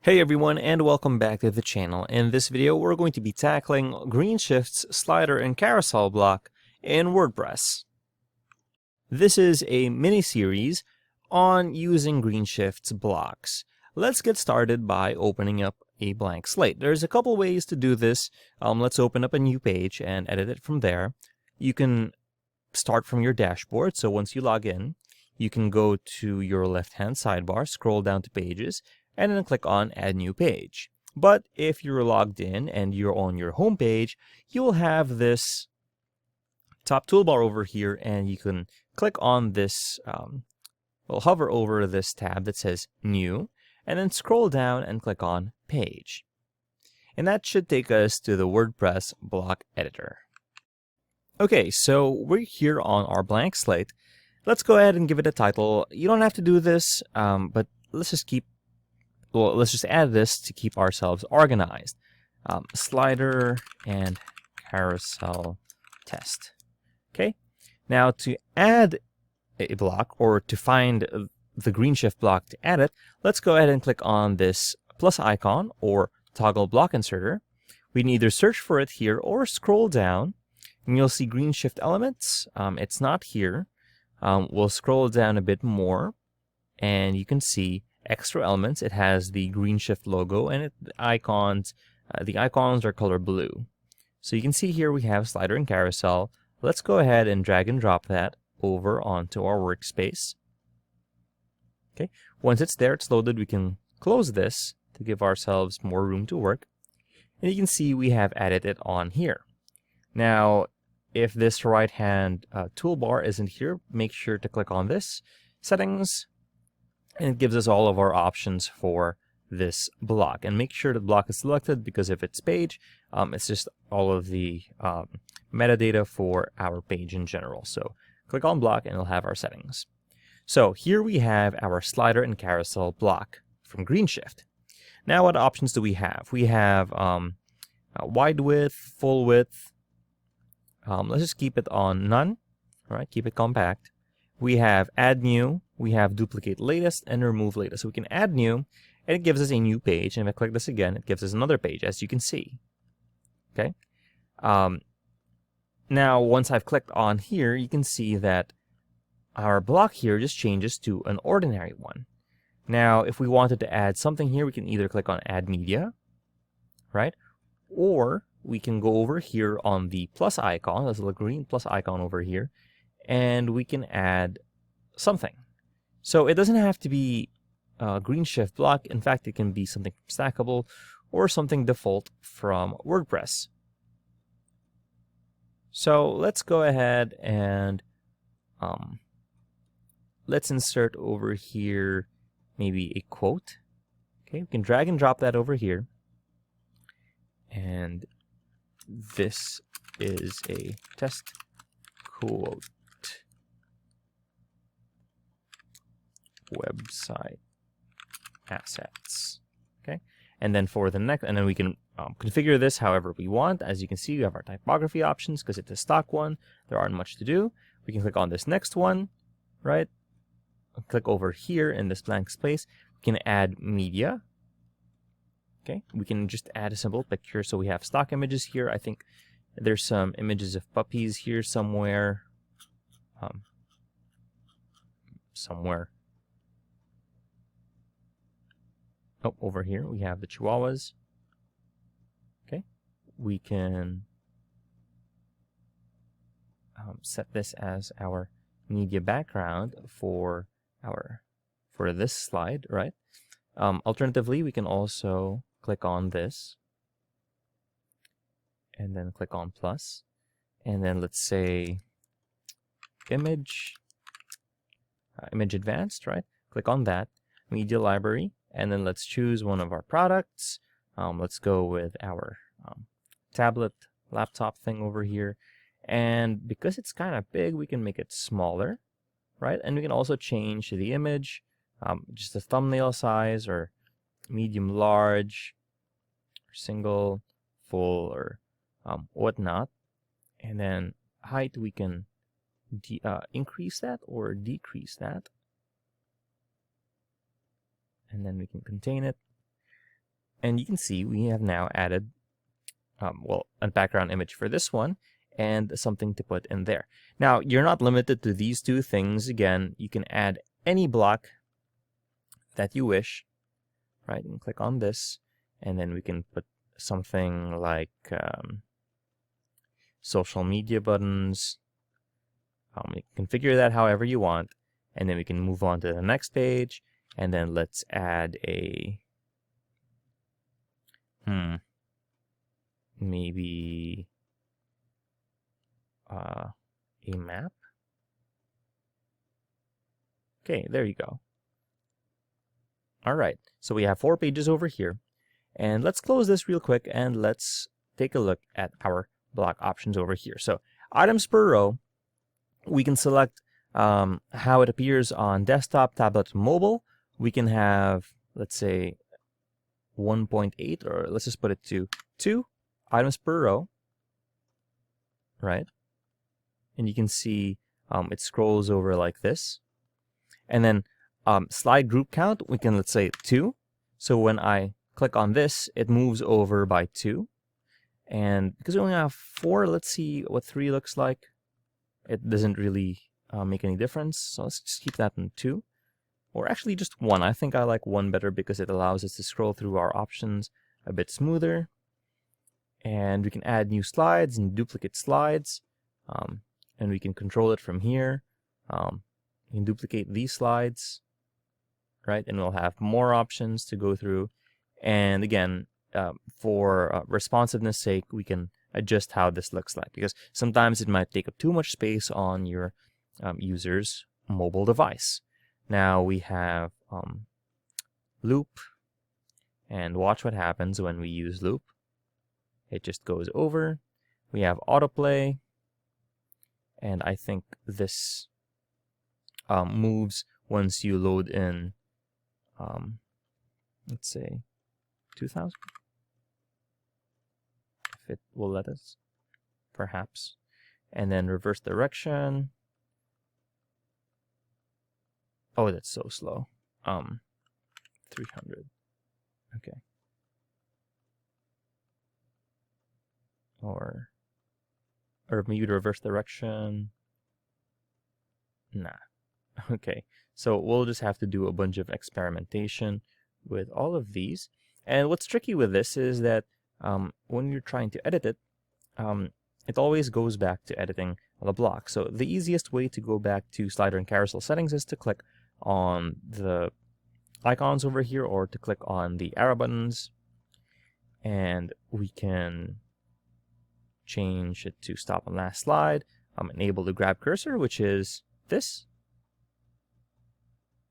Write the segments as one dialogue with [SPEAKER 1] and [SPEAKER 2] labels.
[SPEAKER 1] Hey everyone, and welcome back to the channel. In this video, we're going to be tackling GreenShift's slider and carousel block in WordPress. This is a mini-series on using GreenShift's blocks. Let's get started by opening up a blank slate. There's a couple ways to do this. Let's open up a new page and edit it from there. You can start from your dashboard, so once you log in, you can go to your left-hand sidebar, scroll down to Pages, and then click on Add New Page. But if you're logged in and you're on your home page, you will have this top toolbar over here, and you can click on this, hover over this tab that says New, and then scroll down and click on Page. And that should take us to the WordPress block editor. Okay, so we're here on our blank slate. Let's go ahead and give it a title. You don't have to do this, but let's just add this to keep ourselves organized. Slider and carousel test. Okay. Now to add a block, or to find the GreenShift block to add it, let's go ahead and click on this plus icon or toggle block inserter. We can either search for it here or scroll down, and you'll see GreenShift elements. It's not here. We'll scroll down a bit more, and you can see extra elements. It has the GreenShift logo, and the icons are color blue. So you can see here we have slider and carousel. Let's go ahead and drag and drop that over onto our workspace. Okay, once it's there, it's loaded, we can close this to give ourselves more room to work. And you can see we have added it on here. Now, if this right-hand toolbar isn't here, make sure to click on this, Settings, and it gives us all of our options for this block. And make sure the block is selected, because if it's page, it's just all of the metadata for our page in general. So click on block and it'll have our settings. So here we have our slider and carousel block from GreenShift. Now what options do we have? We have wide width, full width. Let's just keep it on none. All right, keep it compact. We have add new, we have duplicate latest, and remove latest. So we can add new, and it gives us a new page. And if I click this again, it gives us another page, as you can see. Okay. Now, once I've clicked on here, you can see that our block here just changes to an ordinary one. Now, if we wanted to add something here, we can either click on Add Media, right? Or we can go over here on the plus icon, there's a little green plus icon over here, and we can add something. So it doesn't have to be a GreenShift block. In fact, it can be something stackable or something default from WordPress. So let's go ahead and let's insert over here maybe a quote. Okay, we can drag and drop that over here. And this is a test quote website assets. Okay, and then for the next, and then we can configure this however we want. As you can see, we have our typography options because it's a stock one. There aren't much to do. We can click on this next one, right? Click over here in this blank space. We can add media. Okay, we can just add a simple picture. So we have stock images here. I think there's some images of puppies here somewhere. Oh, over here we have the chihuahuas. Okay, we can set this as our media background for this slide, right? Alternatively, we can also click on this and then click on plus, and then let's say image advanced, right? Click on that, media library, and then let's choose one of our products. Let's go with our tablet laptop thing over here. And because it's kind of big, we can make it smaller, right? And we can also change the image, just the thumbnail size, or medium, large, or single, full, or whatnot. And then height, we can increase that or decrease that. And then we can contain it. And you can see we have now added, well, a background image for this one and something to put in there. Now, you're not limited to these two things. Again, you can add any block that you wish, right? And click on this, and then we can put something like social media buttons. You can configure that however you want, and then we can move on to the next page, and then let's add a maybe a map. Okay, there you go. All right, so we have 4 pages over here, and let's close this real quick and let's take a look at our block options over here. So items per row, we can select how it appears on desktop, tablet, mobile. We can have, let's say, 1.8, or let's just put it to 2 items per row, right? And you can see it scrolls over like this. And then slide group count, we can, let's say, 2. So when I click on this, it moves over by 2. And because we only have 4, let's see what 3 looks like. It doesn't really make any difference. So let's just keep that in 2. Or actually just 1. I think I like 1 better because it allows us to scroll through our options a bit smoother. And we can add new slides and duplicate slides. And we can control it from here. You can duplicate these slides, right? And we'll have more options to go through. And again, for responsiveness sake, we can adjust how this looks like, because sometimes it might take up too much space on your user's mobile device. Now we have loop, and watch what happens when we use loop. It just goes over. We have autoplay, and I think this moves once you load in, let's say, 2000. If it will let us, perhaps. And then reverse direction. Oh, that's so slow. 300. Okay. Or maybe reverse direction. Nah. Okay. So we'll just have to do a bunch of experimentation with all of these. And what's tricky with this is that when you're trying to edit it, it always goes back to editing the block. So the easiest way to go back to slider and carousel settings is to click on the icons over here, or to click on the arrow buttons, and we can change it to stop on last slide, enable the grab cursor, which is this,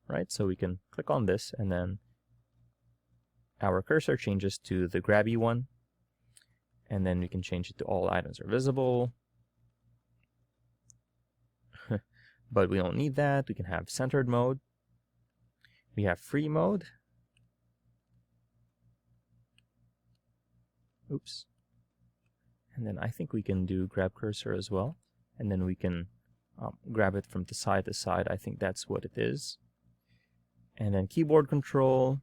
[SPEAKER 1] right? So we can click on this, and then our cursor changes to the grabby one, and then we can change it to all items are visible. But we don't need that. We can have centered mode. We have free mode. Oops. And then I think we can do grab cursor as well. And then we can grab it from the side to side. I think that's what it is. And then keyboard control.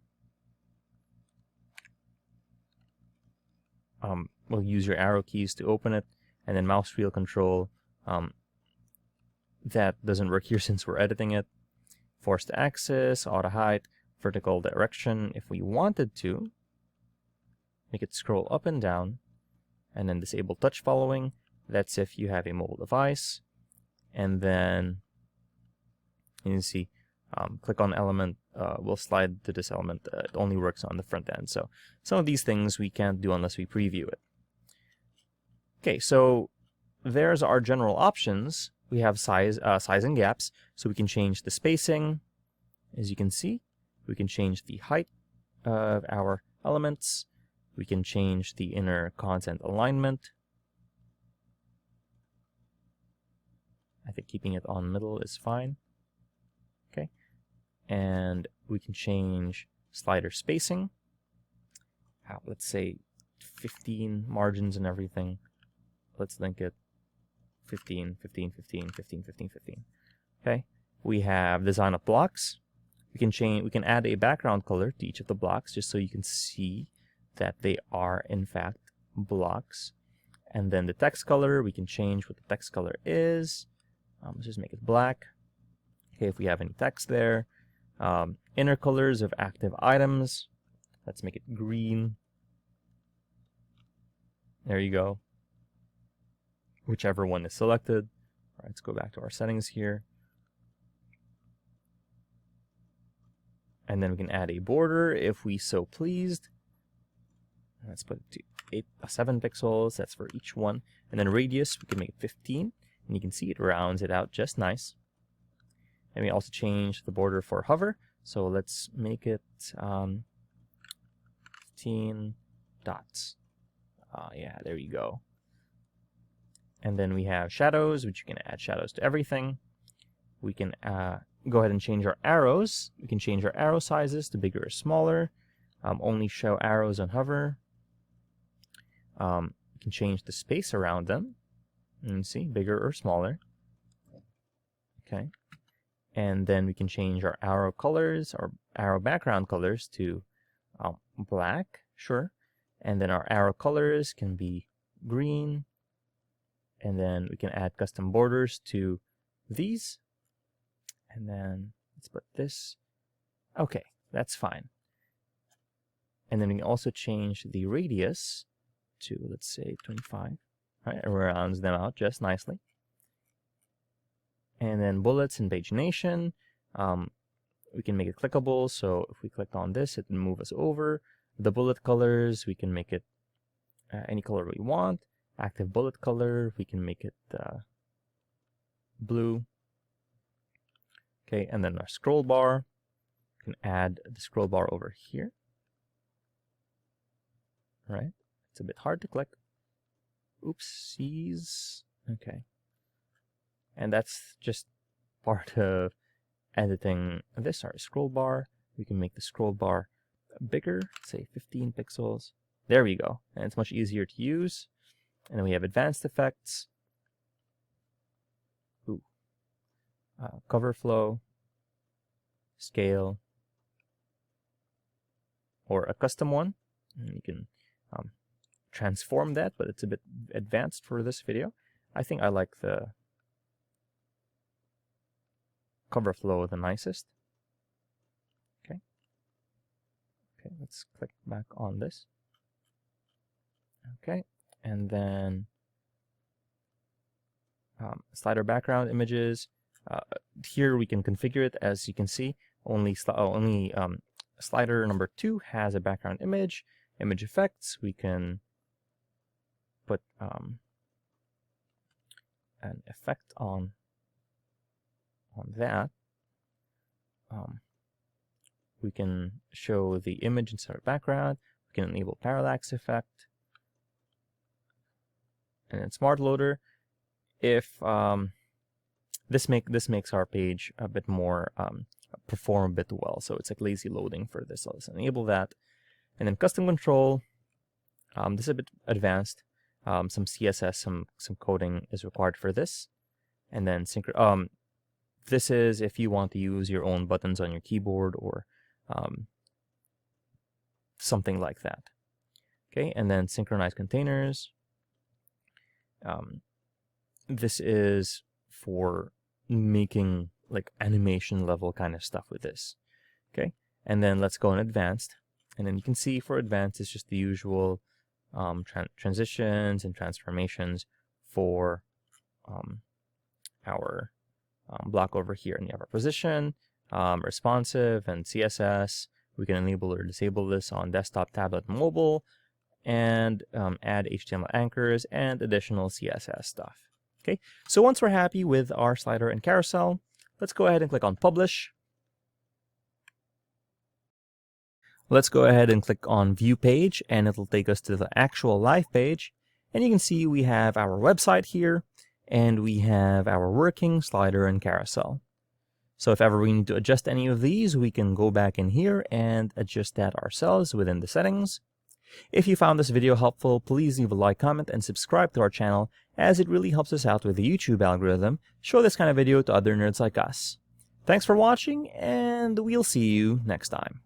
[SPEAKER 1] We'll use your arrow keys to open it. And then mouse wheel control. That doesn't work here since we're editing it. Forced axis, auto height, vertical direction. If we wanted to, make it scroll up and down. And then disable touch following. That's if you have a mobile device. And then you can see, click on element, we'll slide to this element. It only works on the front end. So some of these things we can't do unless we preview it. Okay, so there's our general options. We have size and gaps, so we can change the spacing. As you can see, we can change the height of our elements. We can change the inner content alignment. I think keeping it on middle is fine. Okay. And we can change slider spacing. Let's say 15 margins and everything. Let's link it 15, 15, 15, 15, 15, 15. Okay. We have design of blocks. We can add a background color to each of the blocks just so you can see that they are in fact blocks. And then the text color, we can change what the text color is. Let's just make it black. Okay, if we have any text there. Inner colors of active items, let's make it green. There you go. Whichever one is selected. All right, let's go back to our settings here. And then we can add a border if we so pleased. Let's put it to 7 pixels. That's for each one. And then radius, we can make it 15. And you can see it rounds it out just nice. And we also change the border for hover. So let's make it 15 dots. Yeah, there you go. And then we have shadows, which you can add shadows to everything. We can go ahead and change our arrows. We can change our arrow sizes to bigger or smaller. Only show arrows on hover. We can change the space around them. And you see, bigger or smaller. Okay. And then we can change our arrow colors or arrow background colors to black, sure. And then our arrow colors can be green. And then we can add custom borders to these. And then let's put this. Okay, that's fine. And then we can also change the radius to, let's say, 25. Right, it rounds them out just nicely. And then bullets and pagination, we can make it clickable. So if we click on this, it will move us over. The bullet colors, we can make it any color we want. Active bullet color, we can make it blue. Okay, and then our scroll bar, we can add the scroll bar over here. Right, it's a bit hard to click. Oopsies. Okay. And that's just part of editing this. Our scroll bar. We can make the scroll bar bigger, say 15 pixels. There we go. And it's much easier to use. And then we have advanced effects. Ooh. Cover flow. Scale. Or a custom one. And you can transform that, but it's a bit advanced for this video. I think I like the cover flow the nicest. Okay. Okay, let's click back on this. Okay, and then slider background images. Here we can configure it. As you can see, only slider number 2 has a background image. Image effects, we can put an effect on that. We can show the image instead of background. We can enable parallax effect. And then smart loader, if this makes our page a bit more perform a bit well. So it's like lazy loading for this. So let's enable that. And then custom control. This is a bit advanced. Some CSS, some coding is required for this. And then this is if you want to use your own buttons on your keyboard or something like that. Okay, and then synchronize containers. This is for making like animation level kind of stuff with this. Okay, and then let's go in advanced. And then you can see for advanced, it's just the usual transitions and transformations for our block over here. And you have our position, responsive, and CSS. We can enable or disable this on desktop, tablet, and mobile, and add HTML anchors and additional CSS stuff. Okay, so once we're happy with our slider and carousel, let's go ahead and click on Publish. Let's go ahead and click on View Page, and it'll take us to the actual live page. And you can see we have our website here, and we have our working slider and carousel. So if ever we need to adjust any of these, we can go back in here and adjust that ourselves within the settings. If you found this video helpful, please leave a like, comment, and subscribe to our channel, as it really helps us out with the YouTube algorithm. Show this kind of video to other nerds like us. Thanks for watching, and we'll see you next time.